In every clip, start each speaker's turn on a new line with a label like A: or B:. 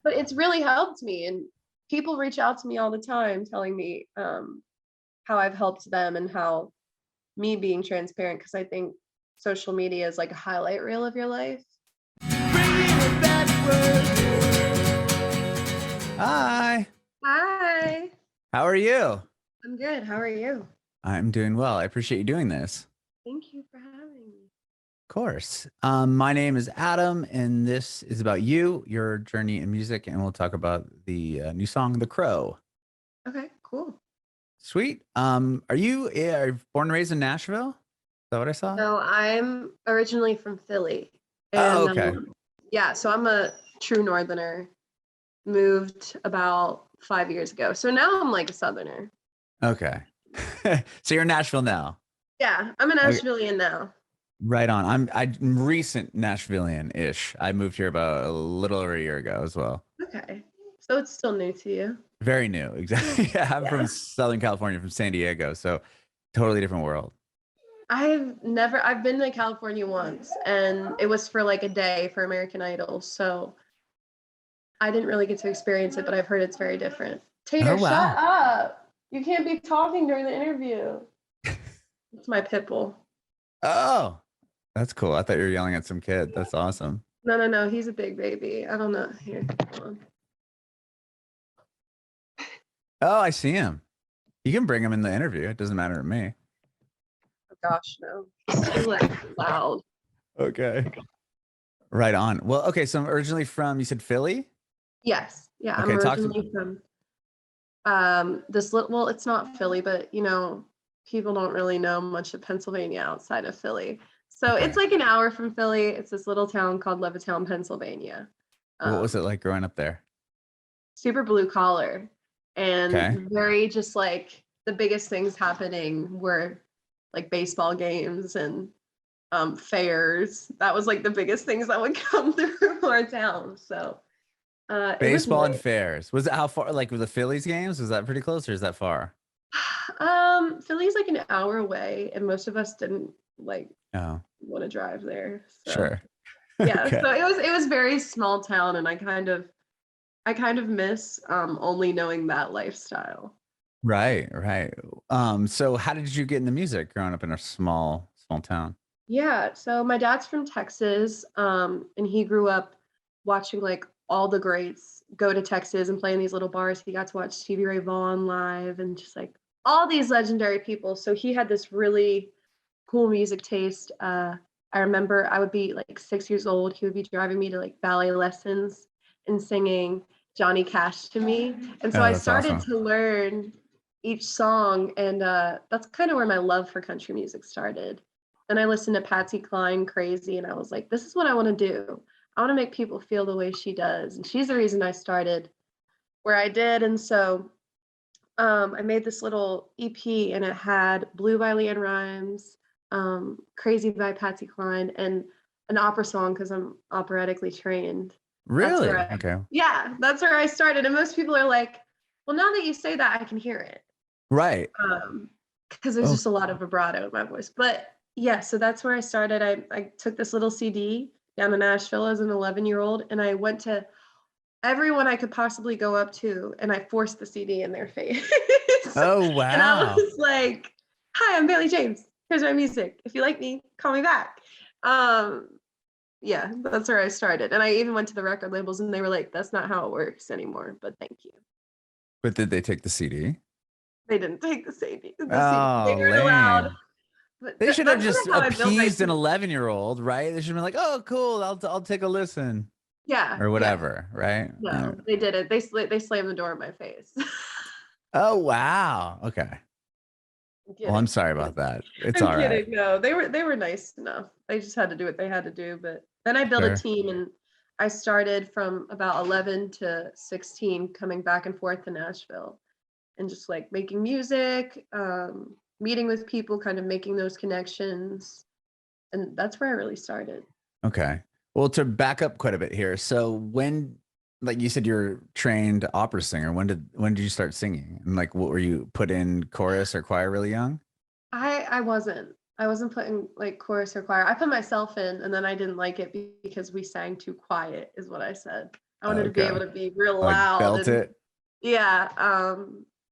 A: but it's really helped me, and people reach out to me all the time telling me how I've helped them and how me being transparent, because I think social media is like a highlight reel of your life.
B: Hi.
A: Hi.
B: How are you?
A: I'm good. How are you?
B: I'm doing well. I appreciate you doing this.
A: Thank you for having me.
B: Of course. My name is Adam, and this is about you, your journey in music, and we'll talk about the new song, "The Crow."
A: Okay, cool.
B: Sweet. Are you born and raised in Nashville? Is that what I saw?
A: So I'm originally from Philly,
B: Oh,
A: and
B: okay.
A: yeah, so I'm a true Northerner. Moved about 5 years ago, so now I'm like a Southerner.
B: Okay. So you're in Nashville now.
A: Yeah, I'm an
B: Okay.
A: Nashvilleian now.
B: Right on. I'm recent Nashvilleian-ish. I moved here about a little over a year ago as well.
A: Okay, so it's still new to you.
B: Very new. Exactly. Yeah, I'm from
A: Yeah.
B: Southern California, from San Diego, so totally different world.
A: I've been to California once, and it was for like a day for American Idol, so I didn't really get to experience it, but I've heard it's very different. Tater,
B: Oh,
A: shut
B: wow.
A: up. You can't be talking during the interview. It's my pit bull.
B: Oh, that's cool. I thought you were yelling at some kid. That's awesome.
A: No, he's a big baby. I don't know. Here, hold on.
B: Oh, I see him. You can bring him in the interview. It doesn't matter to me.
A: Oh gosh, no. He's too like loud.
B: Okay. Right on. Well, okay. So I'm originally from, you said Philly?
A: Yes. Yeah, I'm
B: Okay. Talk to me.
A: originally from this little, well, it's not Philly, but people don't really know much of Pennsylvania outside of Philly. So
B: Okay.
A: it's like an hour from Philly. It's this little town called Levittown, Pennsylvania.
B: What was
A: Um,
B: it like growing up there?
A: super blue collar,
B: Okay.
A: and very just like the biggest things happening were like baseball games and fairs. That was like the biggest things that would come through our town. So it was
B: Baseball and
A: nice.
B: fairs. Was it how far, like with the Phillies games? Was that pretty close or is that far?
A: Philly's like an hour away, and most of us didn't like
B: Oh,
A: want to drive there. So
B: sure.
A: yeah,
B: Okay.
A: so it was very small town, and I kind of miss only knowing that lifestyle.
B: Right, right. So how did you get into music growing up in a small town?
A: Yeah, so my dad's from Texas, and he grew up watching like all the greats go to Texas and play in these little bars. He got to watch Stevie Ray Vaughan live and just like all these legendary people. So he had this really cool music taste. I remember I would be like 6 years old. He would be driving me to like ballet lessons and singing Johnny Cash to me. And so
B: Oh,
A: I
B: that's
A: started
B: awesome.
A: to learn each song, and that's kind of where my love for country music started. Then I listened to Patsy Cline crazy, and I was like, this is what I want to do. I want to make people feel the way she does. And she's the reason I started where I did. And so I made this little EP, and it had Blue by Leanne Rimes, Crazy by Patsy Cline, and an opera song because I'm operatically trained. That's
B: Really?
A: where
B: Okay.
A: yeah, that's where I started. And most people are like, well, now that you say that, I can hear it.
B: Right.
A: Because there's
B: Oh,
A: just a lot of vibrato in my voice. But yeah, so that's where I started. I took this little CD down to Nashville as an 11-year-old, and I went to everyone I could possibly go up to, and I forced the CD in their face.
B: oh
A: And I
B: wow.
A: was like, hi, I'm Bailey James. Here's my music. If you like me, call me back. Um, yeah, that's where I started. And I even went to the record labels, and they were like, that's not how it works anymore, but thank you.
B: But did they take the CD?
A: They didn't take the CD. They
B: Oh,
A: weren't allowed.
B: lame.
A: But
B: They should have
A: that's kind
B: just
A: of how I built my
B: appeased an
A: team.
B: 11-year-old, right? They should have been like, "Oh, cool. I'll take a listen."
A: Yeah,
B: Or
A: yeah.
B: whatever, right?
A: No, they did it. They slammed the door in my face.
B: Oh, wow. Okay.
A: I'm
B: Well, I'm
A: kidding.
B: sorry about that. It's
A: I'm
B: all right.
A: kidding. No, they were nice enough. They just had to do what they had to do. But then I built a
B: Sure.
A: team, and I started from about 11 to 16, coming back and forth to Nashville, and just like making music, meeting with people, kind of making those connections, and that's where I really started.
B: Okay. Well, to back up quite a bit here. So when, like you said, you're trained opera singer, when did you start singing? And like, what were you put in chorus or choir really young?
A: I wasn't putting like chorus or choir. I put myself in, and then I didn't like it because we sang too quiet, is what I said. I wanted to be able
B: Okay.
A: to be real
B: Like
A: loud
B: belt
A: and
B: it.
A: yeah.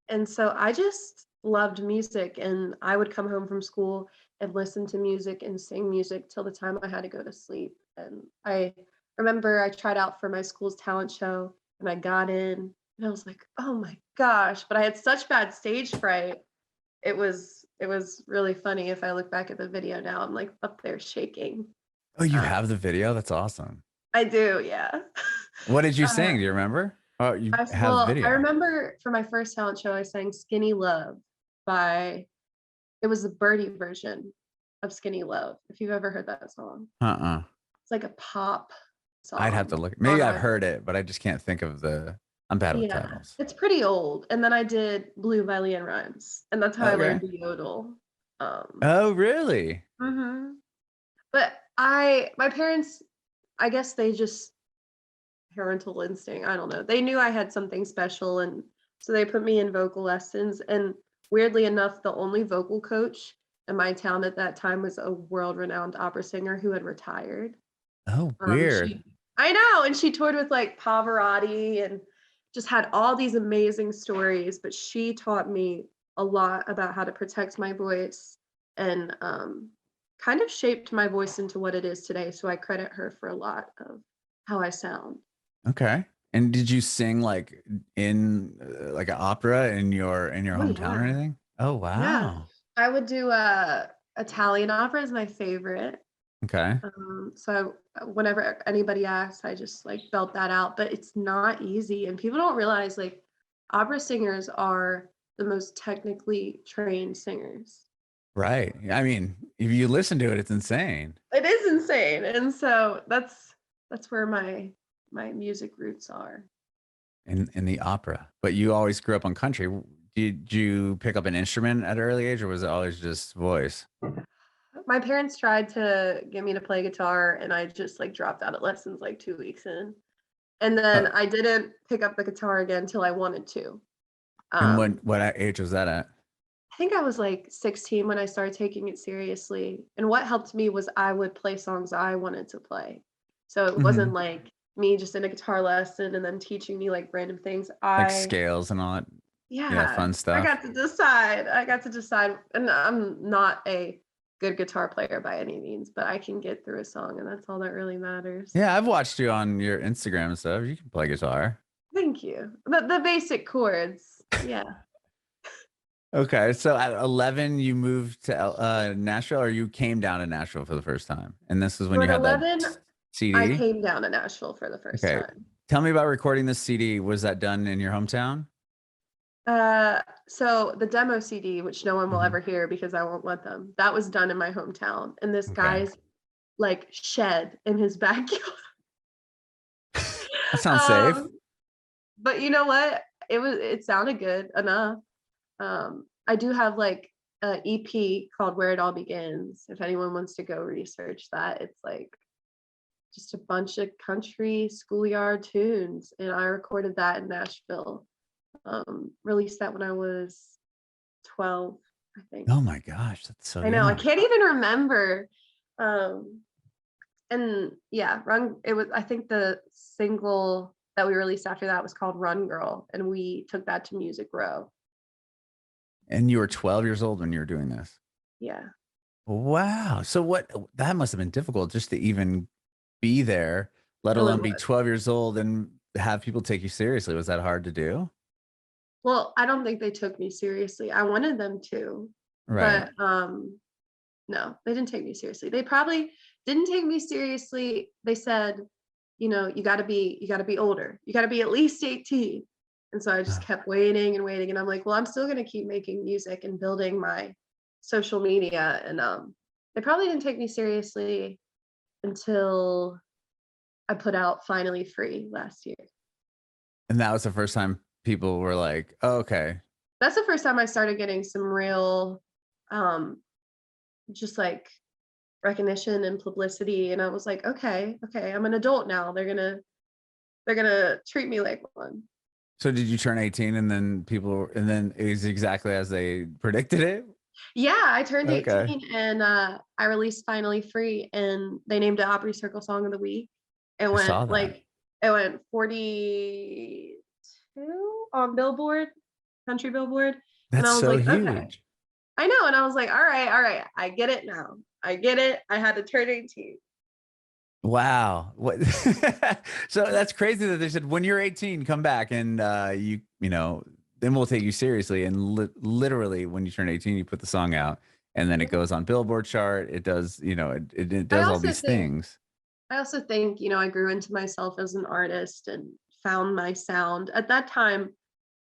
A: And so I just loved music, and I would come home from school and listen to music and sing music till the time I had to go to sleep. And I remember I tried out for my school's talent show and I got in and I was like, oh my gosh, but I had such bad stage fright. It was really funny. If I look back at the video now, I'm like up there shaking.
B: Oh, you
A: Uh,
B: have the video? That's awesome.
A: I do, yeah.
B: What did you
A: Uh,
B: sing? Do you remember? Oh, you have
A: I
B: video.
A: remember for my first talent show, I sang "Skinny Love" by it was the Birdie version of "Skinny Love." If you've ever heard that song,
B: Uh-uh.
A: it's like a pop
B: I'd have to
A: song
B: look. Maybe
A: on
B: I've heard
A: Opry.
B: it, but I just can't think of the. I'm bad with
A: Yeah,
B: titles.
A: it's pretty old. And then I did "Blue" by Leanne Rimes, and that's how I
B: Okay.
A: learned to yodel. Um,
B: Oh, really?
A: mhm. But my parents, I guess they just parental instinct. I don't know. They knew I had something special, and so they put me in vocal lessons. And weirdly enough, the only vocal coach in my town at that time was a world-renowned opera singer who had retired.
B: Oh, weird.
A: She, I know, and she toured with like Pavarotti and just had all these amazing stories. But she taught me a lot about how to protect my voice and kind of shaped my voice into what it is today. So I credit her for a lot of how I sound.
B: Okay. And did you sing like in like an opera in your
A: Oh
B: hometown or
A: yeah.
B: anything? Oh,
A: Yeah.
B: wow.
A: I would do Italian opera is my favorite.
B: Okay.
A: So whenever anybody asks, I just like belt that out. But it's not easy, and people don't realize like opera singers are the most technically trained singers.
B: Right. I mean, if you listen to it, it's insane.
A: It is insane, and so that's where my music roots are.
B: In the opera. But you always grew up on country. Did you pick up an instrument at an early age, or was it always just voice?
A: My parents tried to get me to play guitar, and I just like dropped out of lessons like 2 weeks in. And then
B: Oh,
A: I didn't pick up the guitar again till I wanted to.
B: and
A: Um,
B: what age was that at?
A: I think I was like 16 when I started taking it seriously. And what helped me was I would play songs I wanted to play. So it wasn't
B: Hmm.
A: like me just in a guitar lesson and then teaching me like random things.
B: Like scales and all that. Yeah,
A: Yeah,
B: fun
A: I
B: stuff.
A: got to decide. I got to decide. And I'm not a good guitar player by any means, but I can get through a song, and that's all that really matters.
B: Yeah, I've watched you on your Instagram and stuff. You can play guitar.
A: Thank you. The basic chords. Yeah.
B: Okay, so at 11, you moved to Nashville, or you came down to Nashville for the first time, and this is
A: So
B: when you
A: at
B: had that
A: 11, I
B: CD.
A: came down to Nashville for the first
B: Okay,
A: time.
B: tell me about recording this CD. Was that done in your hometown?
A: So the demo CD, which no one will
B: Hmm.
A: ever hear because I won't let them, that was done in my hometown in this
B: Okay,
A: guy's like shed in his backyard.
B: that sounds safe.
A: um, but you know what? It sounded good enough. I do have like a EP called Where It All Begins. If anyone wants to go research that, it's like just a bunch of country schoolyard tunes, and I recorded that in Nashville. Released that when I was 12, I think.
B: Oh my gosh, that's so
A: I know, I
B: young.
A: can't even remember. Um, and yeah, Run, it was, I think the single that we released after that was called Run Girl, and we took that to Music Row.
B: And you were 12 years old when you were doing this.
A: Yeah.
B: Wow. So what that must have been difficult just to even be there, let
A: Oh, it
B: alone be
A: was.
B: 12 years old and have people take you seriously. Was that hard to do?
A: Well, I don't think they took me seriously. I wanted them to,
B: Right.
A: but no, they didn't take me seriously. They probably didn't take me seriously. They said, you got to be older. You got to be at least 18. And so I just kept waiting and waiting, and I'm like, well, I'm still going to keep making music and building my social media. And they probably didn't take me seriously until I put out Finally Free last year.
B: And that was the first time people were like, oh, okay.
A: That's the first time I started getting some real um just like recognition and publicity, and I was like, okay, I'm an adult now. They're gonna treat me like one.
B: So did you turn 18 and then and then it was exactly as they predicted it?
A: Yeah, I turned
B: Okay.
A: 18, and I released Finally Free, and they named it Opry Circle Song of the Week. It
B: I saw
A: went
B: that.
A: like It went 42 on Billboard, country Billboard. And
B: That's
A: I was
B: so
A: like, okay.
B: huge.
A: I know. And I was like, all right. I get it now. I get it. I had to turn 18.
B: Wow. What? So that's crazy that they said when you're 18, come back and you know, then we'll take you seriously. And literally, when you turn 18, you put the song out, and then it goes on Billboard chart. It does, you know, it
A: I
B: does all
A: also
B: these
A: think
B: things.
A: I also think, I grew into myself as an artist and found my sound. At that time,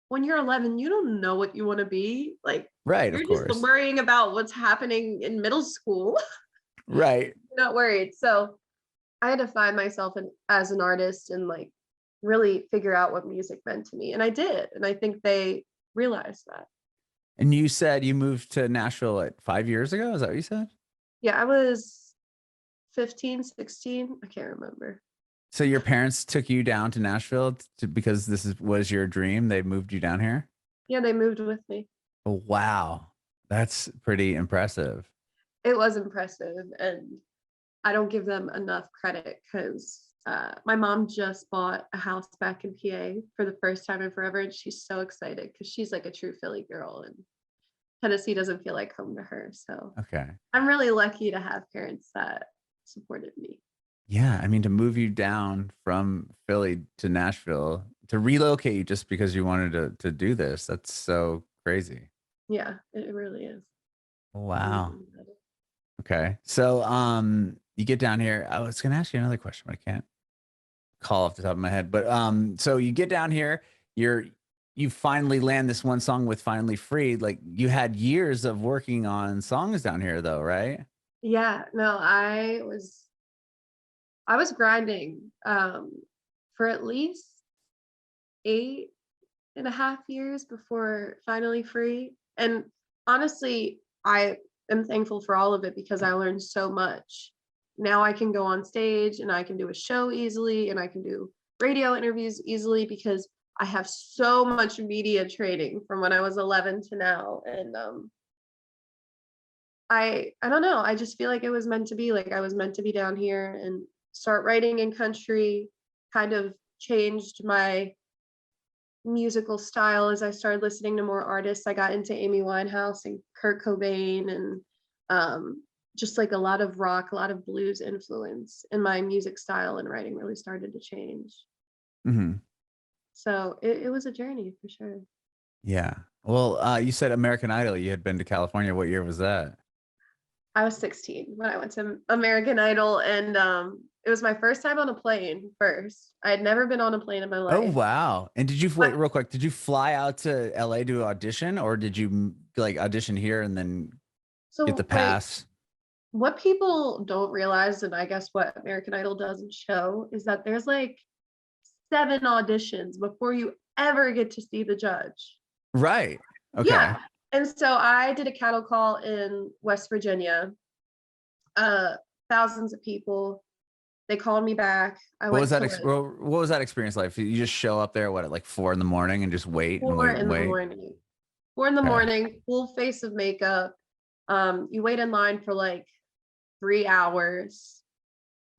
A: when you're 11, you don't know what you want to be. Like,
B: Right, of
A: you're just
B: course.
A: worrying about what's happening in middle school.
B: Right.
A: You're not worried. So I had to find myself as an artist and like really figure out what music meant to me. And I did. And I think they realized that.
B: And you said you moved to Nashville at 5 years ago. Is that what you said?
A: Yeah, I was 15, 16. I can't remember.
B: So your parents took you down to Nashville because was your dream. They moved you down here.
A: Yeah, they moved with me.
B: Oh, wow. That's pretty impressive.
A: It was impressive. And I don't give them enough credit because my mom just bought a house back in PA for the first time in forever. And she's so excited because she's like a true Philly girl and Tennessee doesn't feel like home to her. So
B: Okay.
A: I'm really lucky to have parents that supported me.
B: Yeah. I mean, to move you down from Philly to Nashville, to relocate you just because you wanted to do this, that's so crazy.
A: Yeah, it really is.
B: Wow. Okay. So you get down here. I was gonna ask you another question, but I can't call off the top of my head. But so you get down here, you finally land this one song with Finally Free. Like you had years of working on songs down here though, right?
A: Yeah, no, I was grinding for at least 8.5 years before Finally Free. And honestly, I am thankful for all of it because I learned so much. Now I can go on stage and I can do a show easily and I can do radio interviews easily because I have so much media training from when I was 11 to now. And I don't know, I just feel like it was meant to be. Like I was meant to be down here and start writing in country, kind of changed my musical style as I started listening to more artists. I got into Amy Winehouse and Kurt Cobain and just like a lot of rock, a lot of blues influence, and my music style and writing really started to change.
B: Mm-hmm.
A: So it was a journey for sure.
B: Yeah. Well, you said American Idol. You had been to California. What year was that?
A: I was 16 when I went to American Idol, and it was my first time on a plane first. I had never been on a plane in my
B: Oh,
A: life.
B: wow. And did you wait
A: But
B: real quick? Did you fly out to LA to audition, or did you like audition here and then get the
A: so like
B: pass?
A: what people don't realize, and I guess what American Idol doesn't show, is that there's like 7 auditions before you ever get to see the judge.
B: Right. Okay.
A: Yeah. And so I did a cattle call in West Virginia. Uh, thousands of people. They called me back. I
B: What was
A: went
B: that?
A: to like
B: What was that experience like? You just show up there, what, at like 4 in the morning and just wait and
A: four
B: wait and
A: in the
B: wait?
A: morning. 4 in the
B: Okay.
A: morning, full face of makeup. You wait in line for like 3 hours.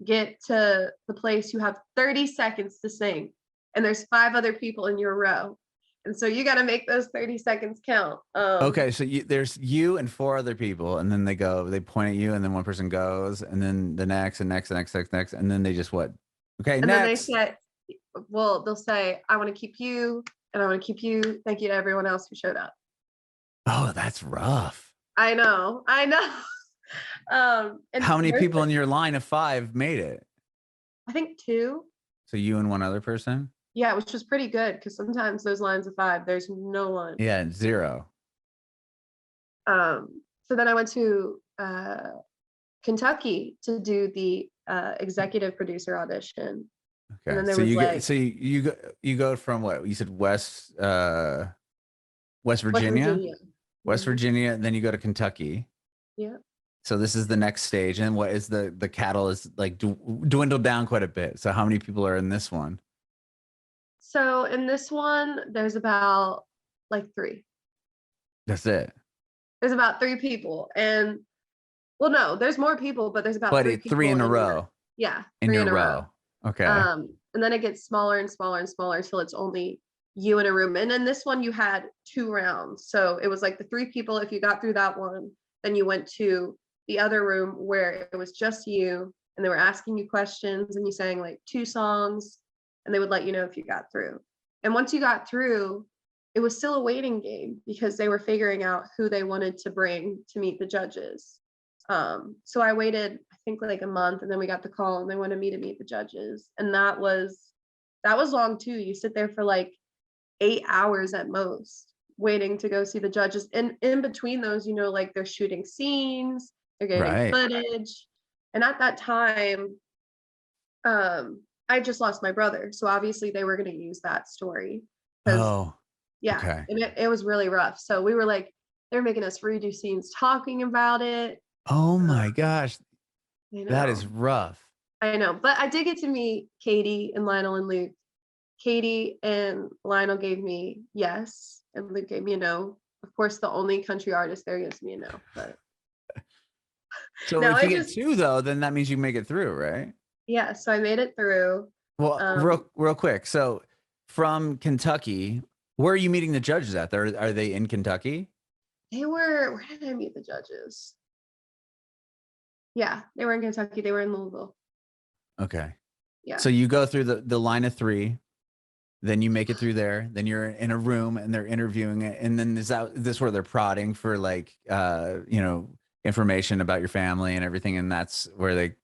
A: Get to the place, you have 30 seconds to sing, and there's 5 other people in your row. And so you got to make those 30 seconds count.
B: Okay, so there's you and 4 other people, and then they point at you, and then one person goes, and then the next, and next, and next, next, next, and then they just what? Okay,
A: And then they
B: next.
A: say, well, they'll say, I want to keep you, and I want to keep you. Thank you to everyone else who showed up.
B: Oh, that's rough.
A: I know, I know. And
B: How many
A: there's
B: people
A: like,
B: in your line of 5 made it?
A: I think 2.
B: So you and one other person?
A: Yeah, which was pretty good because sometimes those lines of 5, there's no one.
B: Yeah, 0.
A: So then I went to Kentucky to do the executive producer audition. And
B: Okay,
A: then there
B: so
A: was
B: you go,
A: like
B: so you go from what you said West
A: West
B: Virginia,
A: Virginia.
B: West
A: Mhm.
B: Virginia, then you go to Kentucky.
A: Yeah.
B: So this is the next stage, and what is the cattle is like dwindled down quite a bit. So how many people are in this one?
A: So in this one, there's about like 3.
B: That's it.
A: There's about 3 people. And well, no, there's more people, but there's about
B: But
A: 3
B: three
A: people
B: in a
A: in your
B: row
A: yeah,
B: in
A: 3
B: your
A: in a row.
B: row. Okay.
A: and then it gets smaller and smaller and smaller till it's only you in a room. And then this one you had 2 rounds. So it was like the 3 people. If you got through that one, then you went to the other room where it was just you, and they were asking you questions, and you sang like 2 songs, and they would let you know if you got through. And once you got through, it was still a waiting game because they were figuring out who they wanted to bring to meet the judges. So I waited, I think like a month, and then we got the call and they wanted me to meet the judges. And that was long too. You sit there for like 8 hours at most waiting to go see the judges. And in between those, you know, like they're shooting scenes, they're getting
B: Right.
A: footage. And at that time, I just lost my brother. So obviously they were going to use that story.
B: Oh,
A: Yeah,
B: okay.
A: and it was really rough. So we were like, they're making us redo scenes talking about it.
B: Oh
A: Uh,
B: my gosh.
A: I
B: That is
A: know.
B: rough.
A: I know. But I did get to meet Katie and Lionel and Luke. Katie and Lionel gave me yes, and Luke gave me a no. Of course, the only country artist there gives me a no. But
B: So
A: no,
B: if you
A: I
B: get
A: just
B: 2 though, then that means you make it through, right?
A: yeah. So I made it through.
B: Well,
A: Um,
B: real quick. So from Kentucky, where are you meeting the judges at? Are they in Kentucky?
A: they were. Where did I meet the judges? Yeah, they were in Kentucky. They were in Louisville.
B: Okay.
A: Yeah.
B: So you go through the line of 3, then you make it through there, then you're in a room and they're interviewing it. And then is this where they're prodding for like information about your family and everything, and that's where they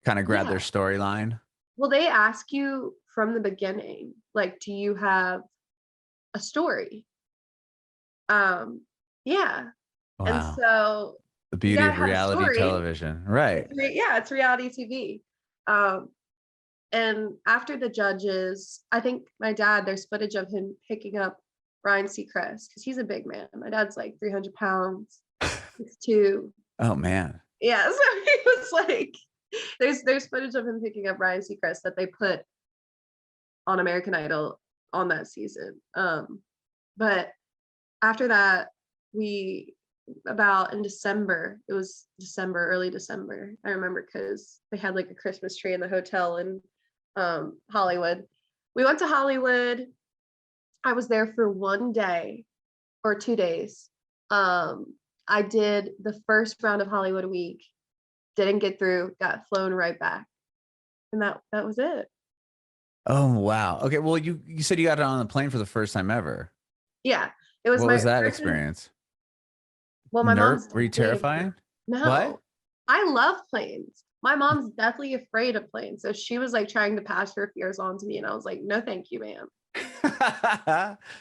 B: kind of grab their
A: Yeah.
B: storyline?
A: Well, they ask you from the beginning, like, do you have a story? Yeah. And
B: Wow.
A: so
B: The
A: you
B: beauty
A: gotta
B: of
A: have a
B: reality
A: story.
B: television. Right.
A: Yeah, it's reality TV. Um, and after the judges, I think my dad, there's footage of him picking up Ryan Seacrest because he's a big man. My dad's like 300 pounds, 6'2".
B: Oh man.
A: Yeah, so he was like, there's footage of him picking up Ryan Seacrest that they put on American Idol on that season. But after that, we about in December, it was December, early December. I remember because they had like a Christmas tree in the hotel in Hollywood. We went to Hollywood. I was there for 1 day or 2 days. I did the first round of Hollywood week, didn't get through, got flown right back. And that was it.
B: Oh wow. Okay. Well, you said you got on the plane for the first time ever.
A: Yeah. It was
B: What was
A: my
B: that
A: first and
B: experience?
A: well, my mom's
B: Were you
A: definitely
B: terrified? What?
A: no. I love planes. My mom's deathly afraid of planes. So she was like trying to pass her fears on to me. And I was like, no, thank you, ma'am.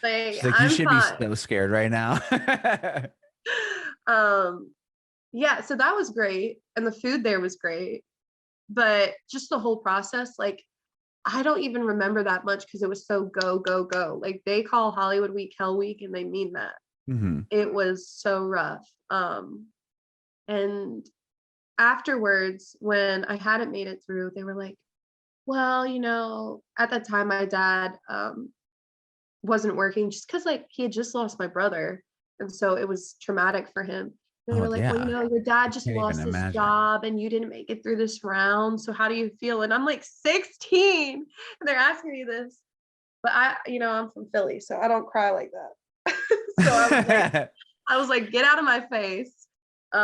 A: Like,
B: She's like, you
A: I'm
B: should be
A: fine.
B: so scared right now.
A: um, yeah, so that was great. And the food there was great. But just the whole process, like, I don't even remember that much because it was so go, go, go. Like they call Hollywood Week Hell Week and they mean that.
B: Mhm.
A: It was so rough. And afterwards, when I hadn't made it through, they were like, well, you know, at that time my dad wasn't working just because like he had just lost my brother. And so it was traumatic for him. And they
B: Oh
A: were like, well, you
B: yeah.
A: know, your dad
B: I
A: just
B: can't even
A: lost his
B: imagine.
A: job and you didn't make it through this round. So how do you feel? And I'm like 16 and they're asking me this. But I'm from Philly, so I don't cry like that. So I was like, get out of my face. But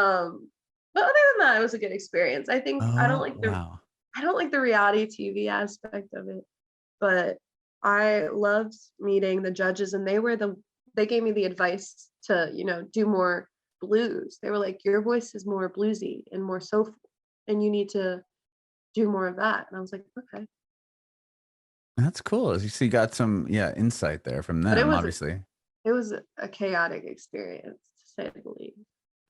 A: other than that, it was a good experience. I think
B: Oh wow.
A: I don't like the reality TV aspect of it, but I loved meeting the judges and they gave me the advice to, do more blues. They were like, your voice is more bluesy and more soulful, and you need to do more of that. And I was like, okay.
B: That's cool. So you got some insight there from
A: But
B: them, obviously.
A: it was a chaotic experience to say the least.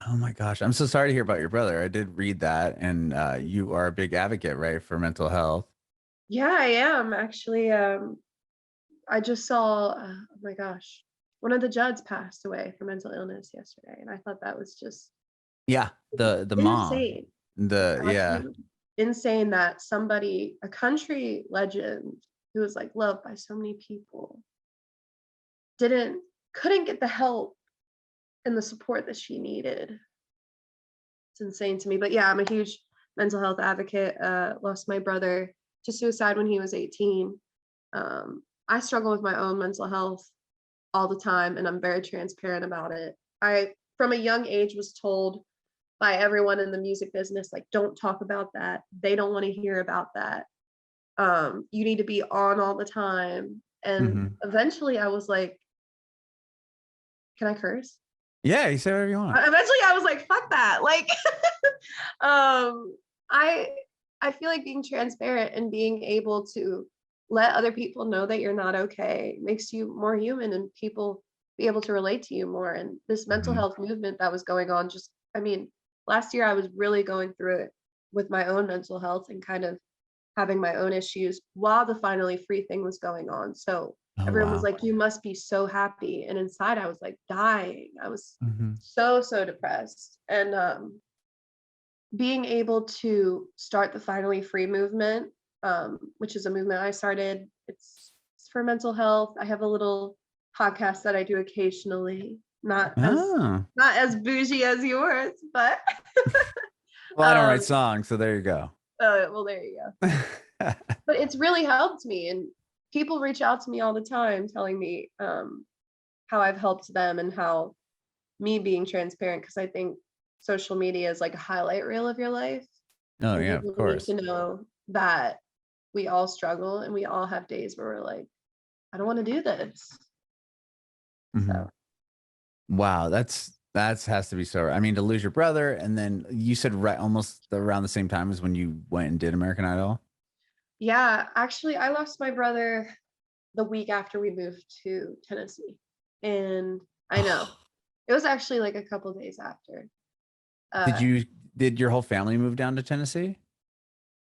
B: Oh my gosh. I'm so sorry to hear about your brother. I did read that, and you are a big advocate, right, for mental health.
A: Yeah, I am actually. I just saw, oh my gosh, one of the judges passed away from mental illness yesterday, and I thought that was just
B: Yeah, the mom.
A: insane.
B: The yeah.
A: Absolutely insane that somebody, a country legend who was like loved by so many people, didn't couldn't get the help and the support that she needed. It's insane to me. But yeah, I'm a huge mental health advocate. Lost my brother to suicide when he was 18. I struggle with my own mental health all the time, and I'm very transparent about it. I, from a young age, was told by everyone in the music business, like, don't talk about that. They don't want to hear about that. You need to be on all the time. And eventually I was like, can I curse?
B: Yeah, you say whatever you want.
A: Eventually I was like, fuck that. Like, I feel like being transparent and being able to let other people know that you're not okay makes you more human, and people be able to relate to you more. And this mental health movement that was going on, just, I mean, last year I was really going through it with my own mental health and kind of having my own issues while the Finally Free thing was going on. So
B: Oh,
A: everyone was
B: wow.
A: like, you must be so happy. And inside I was like dying. I was so depressed. And being able to start the Finally Free movement, which is a movement I started, it's for mental health. I have a little podcast that I do occasionally, not as bougie as yours, but
B: well, I don't write songs, so there you go.
A: Well, there you go. But it's really helped me, and people reach out to me all the time telling me how I've helped them, and how me being transparent, because I think social media is like a highlight reel of your life.
B: Oh,
A: And
B: yeah, of
A: people
B: course.
A: need to know that we all struggle and we all have days where we're like, I don't want to do this. So
B: Wow, that has to be so. I mean, to lose your brother, and then you said right almost around the same time as when you went and did American Idol.
A: yeah, actually I lost my brother the week after we moved to Tennessee. And I know it was actually like a couple days after.
B: Did your whole family move down to Tennessee?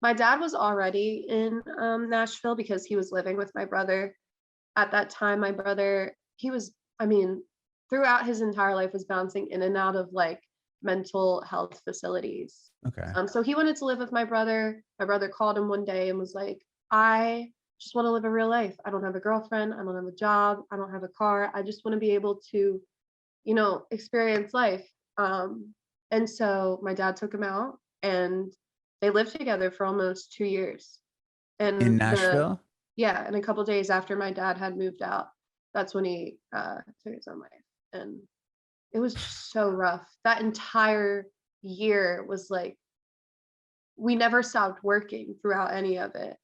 A: My dad was already in Nashville because he was living with my brother. At that time, my brother, he was, I mean, throughout his entire life was bouncing in and out of like mental health facilities.
B: Okay.
A: So he wanted to live with my brother. My brother called him one day and was like, I just want to live a real life. I don't have a girlfriend. I don't have a job. I don't have a car. I just want to be able to, you know, experience life. And so my dad took him out, and they lived together for almost 2 years.
B: In
A: And
B: Nashville?
A: and a couple days after my dad had moved out, that's when he took his own life. And it was just so rough. That entire year was like, we never stopped working throughout any of it.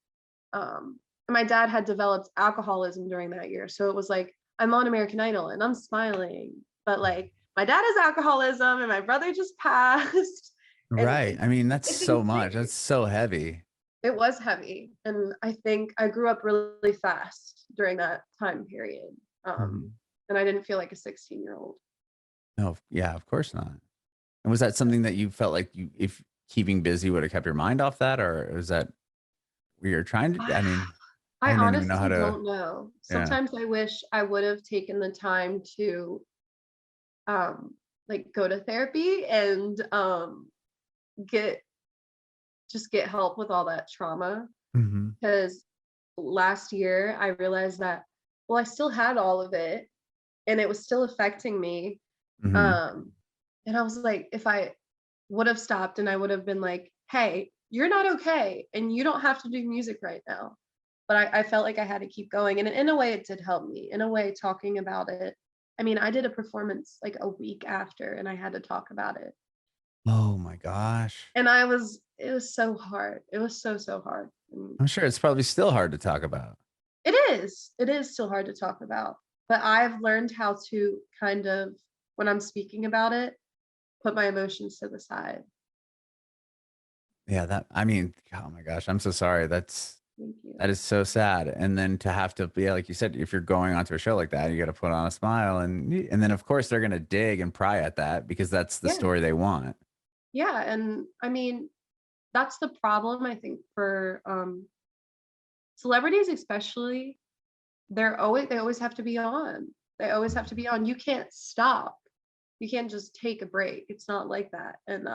A: And my dad had developed alcoholism during that year. So it was like, I'm on American Idol and I'm smiling, but like, my dad has alcoholism and my brother just passed.
B: Right. I mean, that's
A: it's
B: so much.
A: insane.
B: That's so heavy.
A: It was heavy. And I think I grew up really fast during that time period. And I didn't feel like a 16-year-old.
B: No, yeah, of course not. And was that something that you felt like if keeping busy would have kept your mind off that, or was that where you're trying to? I mean,
A: I
B: I don't even know how
A: honestly
B: to.
A: don't know.
B: Yeah.
A: Sometimes I wish I would have taken the time to like go to therapy and get help with all that trauma. Because last year I realized that, well, I still had all of it and it was still affecting me. And I was like, if I would have stopped and I would have been like, hey, you're not okay and you don't have to do music right now. But I felt like I had to keep going. And in a way, it did help me. In a way, talking about it. I mean, I did a performance like a week after and I had to talk about it.
B: Oh my gosh.
A: And it was so hard. It was so hard.
B: I'm sure it's probably still hard to talk about.
A: It is. It is still hard to talk about. But I've learned how to kind of, when I'm speaking about it, put my emotions to the side.
B: Yeah, I mean, oh my gosh, I'm so sorry. That is so sad. And then to have to be, like you said, if you're going onto a show like that, you got to put on a smile, and then of course they're going to dig and pry at that because that's the story they want.
A: Yeah. And I mean, that's the problem, I think, for celebrities, especially. They always have to be on. They always have to be on. You can't stop. You can't just take a break. It's not like that. And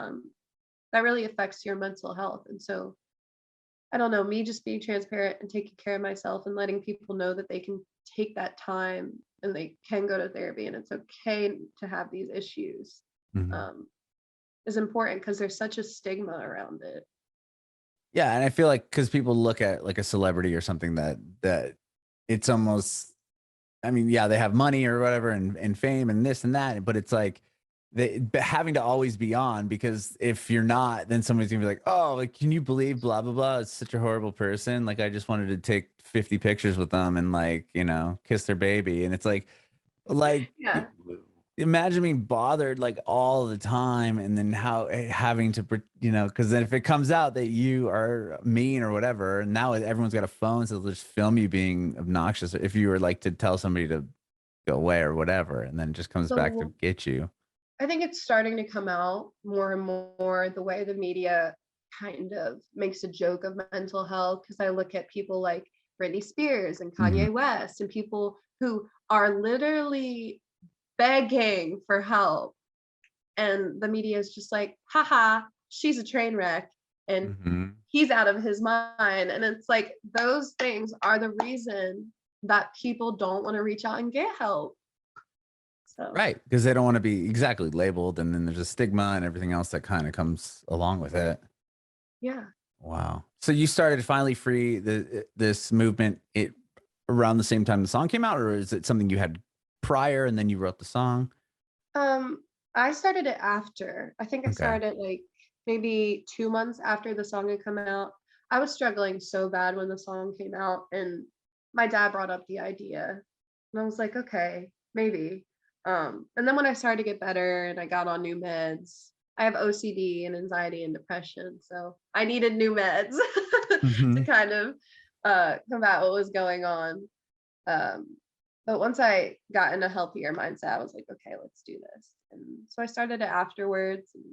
A: that really affects your mental health. And so I don't know, me just being transparent and taking care of myself and letting people know that they can take that time and they can go to therapy and it's okay to have these issues is important, because there's such a stigma around it.
B: Yeah, and I feel like because people look at like a celebrity or something that it's almost, I mean, yeah, they have money or whatever and fame and this and that, but it's like but having to always be on, because if you're not, then somebody's gonna be like, oh, like, can you believe blah blah blah? It's such a horrible person. Like, I just wanted to take 50 pictures with them and, like, kiss their baby. And it's like
A: Yeah.
B: imagine being bothered like all the time, and then having to because then if it comes out that you are mean or whatever, and now everyone's got a phone, so they'll just film you being obnoxious if you were like to tell somebody to go away or whatever, and then it just comes back to
A: So
B: get you.
A: I think it's starting to come out more and more the way the media kind of makes a joke of mental health. Because I look at people like Britney Spears and
B: Mhm.
A: Kanye West and people who are literally begging for help. And the media is just like, haha, she's a train wreck and
B: Mhm.
A: he's out of his mind. And it's like, those things are the reason that people don't want to reach out and get help. So,
B: Right, because they don't want to be exactly labeled, and then there's a stigma and everything else that kind of comes along with it.
A: yeah.
B: Wow. So you started Finally Free, this movement, around the same time the song came out, or is it something you had prior and then you wrote the song?
A: Um, I started it after. I think I
B: Okay.
A: started like maybe 2 months after the song had come out. I was struggling so bad when the song came out, and my dad brought up the idea, and I was like, okay, maybe. And then when I started to get better and I got on new meds, I have OCD and anxiety and depression, so I needed new meds to
B: Mhm.
A: kind of combat what was going on. Um, but once I got in a healthier mindset, I was like, okay, let's do this. And so I started it afterwards, and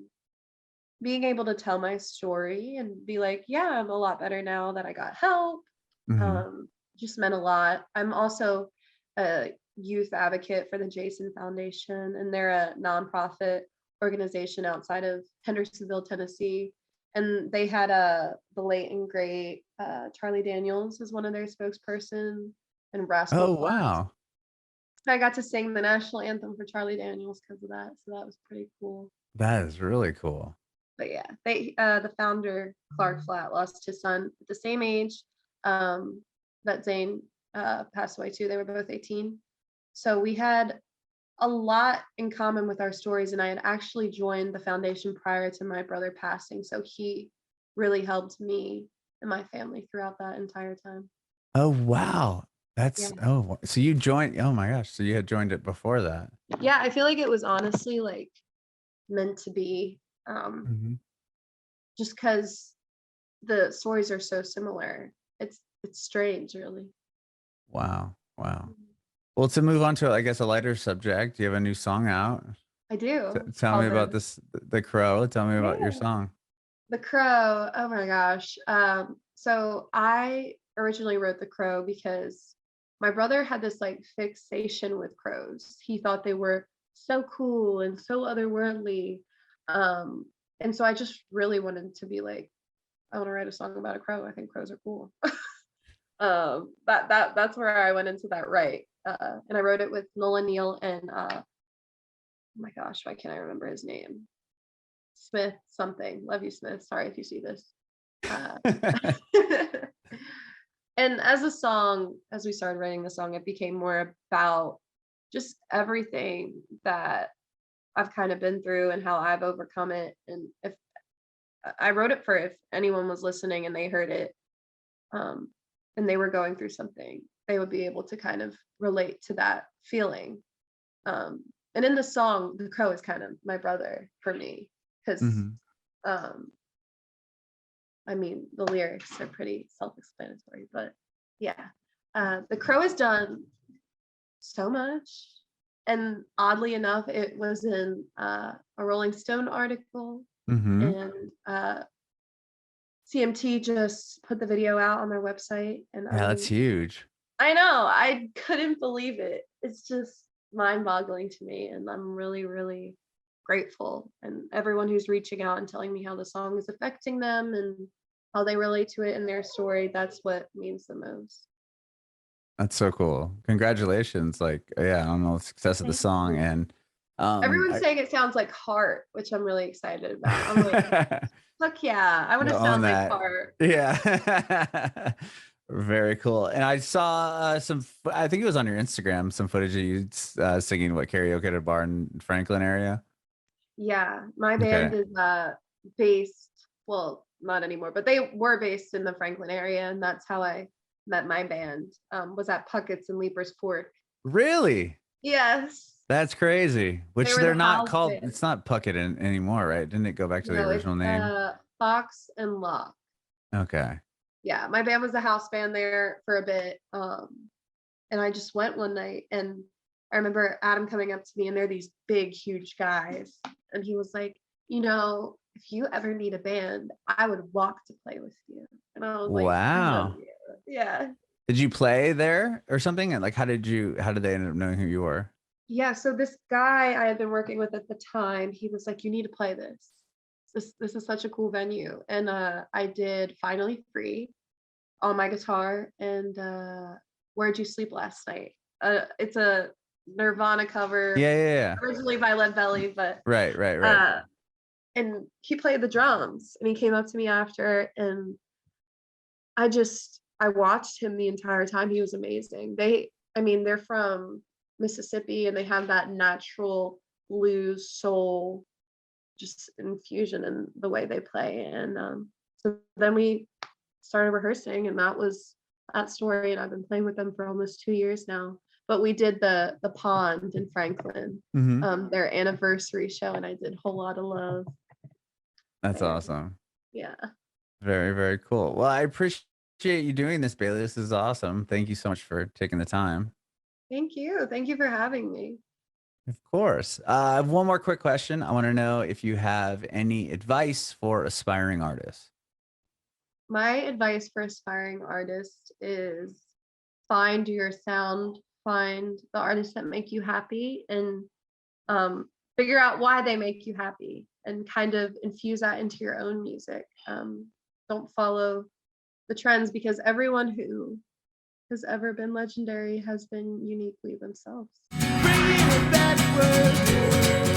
A: being able to tell my story and be like, yeah, I'm a lot better now that I got help.
B: Mhm.
A: Um, just meant a lot. I'm also a youth advocate for the Jason Foundation, and they're a nonprofit organization outside of Hendersonville, Tennessee. And they had the late and great Charlie Daniels as one of their spokesperson and Rascal
B: Oh,
A: Flatts.
B: wow.
A: I got to sing the national anthem for Charlie Daniels because of that, so that was pretty cool.
B: That is really cool.
A: But yeah, the founder Clark Flat lost his son at the same age um, that Zane passed away too. They were both 18, so we had a lot in common with our stories. And I had actually joined the foundation prior to my brother passing, so he really helped me and my family throughout that entire time.
B: Oh, wow.
A: Yeah,
B: So you joined, oh my gosh, so you had joined it before that.
A: yeah, I feel like it was honestly like meant to be. Um,
B: Mhm.
A: just because the stories are so similar. It's strange, really.
B: Wow. Wow. Well, to move on to, I guess, a lighter subject, you have a new song out.
A: I do. It's
B: Tell me
A: called
B: about
A: the
B: this, The Crow. Tell me about your
A: Yeah.
B: song.
A: The Crow. Oh my gosh. So I originally wrote The Crow because my brother had this like fixation with crows. He thought they were so cool and so otherworldly. Um, and so I just really wanted to be like, I want to write a song about a crow. I think crows are cool. That's where I went into that, right. And I wrote it with Nolan Neal and oh my gosh, why can't I remember his name? Smith something. Love you, Smith. Sorry if you see this. Uh, and as we started writing the song, it became more about just everything that I've kind of been through and how I've overcome it. And if I wrote it for if anyone was listening and they heard it, um, and they were going through something, they would be able to kind of relate to that feeling. Um, and in the song, the crow is kind of my brother for me because,
B: Mhm.
A: um, I mean, the lyrics are pretty self-explanatory, but yeah, the crow has done so much. And oddly enough, it was in a Rolling Stone article,
B: Mhm.
A: and CMT just put the video out on their website, and
B: Yeah, that's huge.
A: I know. I couldn't believe it. It's just mind-boggling to me, and I'm really, really grateful. And everyone who's reaching out and telling me how the song is affecting them and how they relate to it in their story, that's what means the most.
B: That's so cool. Congratulations. Like, yeah, on the success of the
A: Thank
B: song.
A: you.
B: And
A: Everyone's
B: I
A: saying it sounds like Heart, which I'm really excited about. I'm like, Fuck yeah. I want
B: You
A: to
B: own
A: sound like
B: that.
A: Tart.
B: Yeah. Very cool. And I saw I think it was on your Instagram, some footage of you singing what karaoke at a bar in Franklin area.
A: Yeah. My
B: Okay.
A: band is based, well, not anymore, but they were based in the Franklin area, and that's how I met my band. Was at Puckett's in Leapers Fork.
B: Really?
A: Yes.
B: That's crazy.
A: They
B: Which
A: were
B: they're
A: the
B: not
A: house
B: called.
A: band.
B: It's not Puckett anymore, right? Didn't it go back to the
A: No, it's
B: original name?
A: Fox and Lock.
B: Okay.
A: Yeah, my band was a house band there for a bit. And I just went one night, and I remember Adam coming up to me, and they're these big, huge guys. And he was like, if you ever need a band, I would walk to play with you. And I was like, hell
B: Wow.
A: yeah.
B: Did you play there or something? And like, how did they end up knowing who you were?
A: Yeah. So this guy I had been working with at the time, he was like, you need to play this. This is such a cool venue. And I did Finally Free on my guitar, and Where'd You Sleep Last Night? It's a Nirvana cover,
B: Yeah.
A: originally by Lead Belly, but
B: Right. Right.
A: and he played the drums, and he came up to me after, and I watched him the entire time. He was amazing. They're from Mississippi, and they have that natural blues soul just infusion in the way they play. And so then we started rehearsing, and that was that story. And I've been playing with them for almost 2 years now. But we did the Pond in Franklin, their anniversary show, and I did Whole Lot of Love.
B: That's awesome.
A: Yeah.
B: Very, very cool. Well, I appreciate you doing this, Bailey. This is awesome. Thank you so much for taking the time.
A: Thank you. Thank you for having me.
B: Of course. I have one more quick question. I want to know if you have any advice for aspiring artists.
A: My advice for aspiring artists is find your sound, find the artists that make you happy, and figure out why they make you happy, and kind of infuse that into your own music. Don't follow the trends, because everyone who has ever been legendary has been uniquely themselves.
C: Bringing it backward.